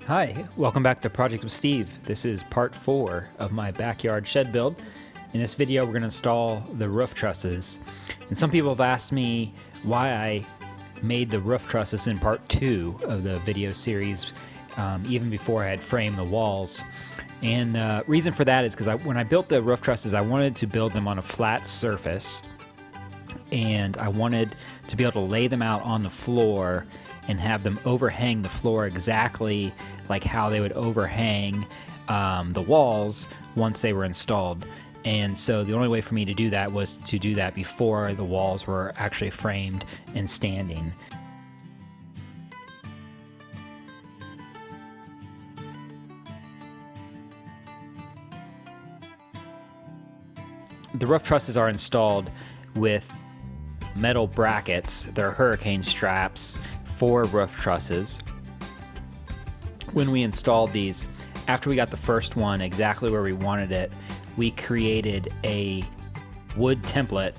Hi, welcome back to Project with Steve. This is part 4 of my backyard shed build. In this video we're going to install the roof trusses. And some people have asked me why I made the roof trusses in part 2 of the video series, even before I had framed the walls. And the reason for that is because when I built the roof trusses, I wanted to build them on a flat surface. And I wanted to be able to lay them out on the floor and have them overhang the floor exactly like how they would overhang the walls once they were installed. And so the only way for me to do that was to do that before the walls were actually framed and standing. The roof trusses are installed with metal brackets. They're hurricane straps for roof trusses. When we installed these, after we got the first one exactly where we wanted it, we created a wood template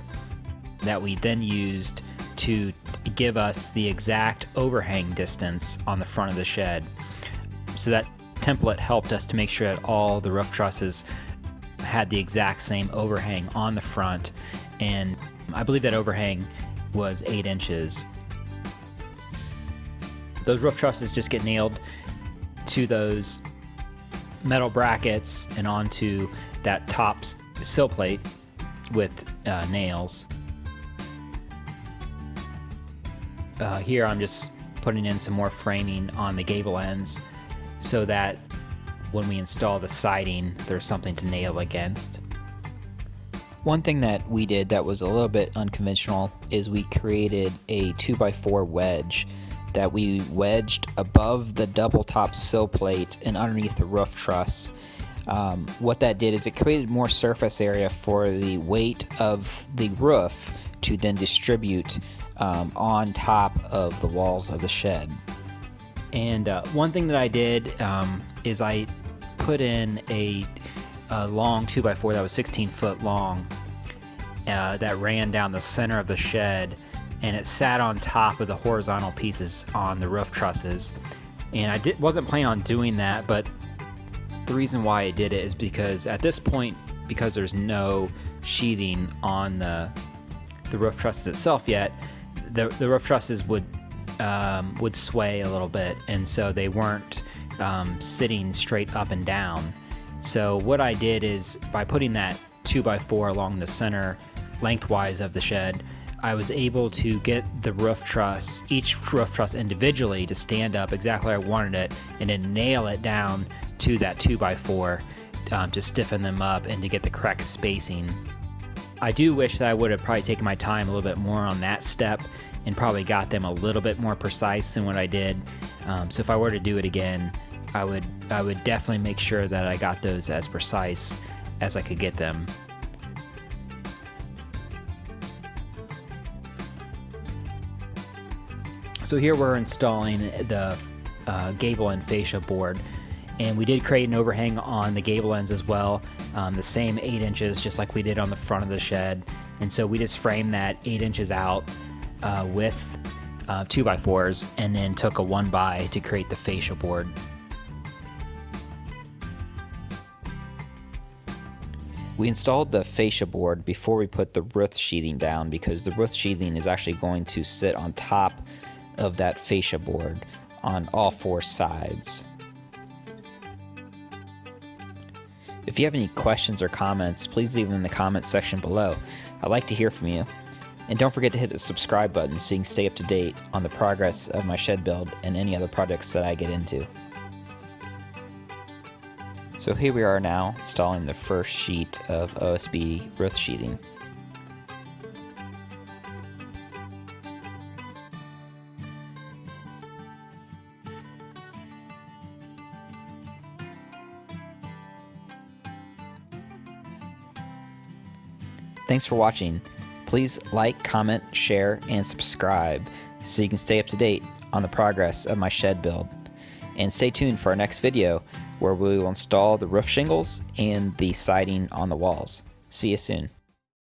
that we then used to give us the exact overhang distance on the front of the shed. So that template helped us to make sure that all the roof trusses had the exact same overhang on the front, and I believe that overhang was 8 inches. Those roof trusses just get nailed to those metal brackets and onto that top sill plate with nails. Here I'm just putting in some more framing on the gable ends so that when we install the siding, there's something to nail against. One thing that we did that was a little bit unconventional is we created a 2x4 wedge that we wedged above the double top sill plate and underneath the roof truss. What that did is it created more surface area for the weight of the roof to then distribute on top of the walls of the shed. And one thing that I did is I put in a long 2x4 that was 16 foot long that ran down the center of the shed, and it sat on top of the horizontal pieces on the roof trusses. And I wasn't planning on doing that, but the reason why I did it is because at this point, because there's no sheathing on the roof trusses itself yet, the roof trusses would sway a little bit, and so they weren't sitting straight up and down. So what I did is, by putting that 2x4 along the center lengthwise of the shed, I was able to get the roof truss, each roof truss individually, to stand up exactly where I wanted it, and then nail it down to that 2x4 to stiffen them up and to get the correct spacing. I do wish that I would have probably taken my time a little bit more on that step and probably got them a little bit more precise than what I did. So if I were to do it again, I would definitely make sure that I got those as precise as I could get them. So here we're installing the gable and fascia board, and we did create an overhang on the gable ends as well, the same 8 inches just like we did on the front of the shed. And so we just framed that 8 inches out with 2x4s, and then took a 1x to create the fascia board. We installed the fascia board before we put the roof sheathing down, because the roof sheathing is actually going to sit on top of that fascia board on all 4 sides. If you have any questions or comments, please leave them in the comments section below. I'd like to hear from you. And don't forget to hit the subscribe button so you can stay up to date on the progress of my shed build and any other projects that I get into. So here we are now installing the first sheet of OSB roof sheathing. Thanks for watching. Please like, comment, share, and subscribe so you can stay up to date on the progress of my shed build. And stay tuned for our next video, where we will install the roof shingles and the siding on the walls. See you soon.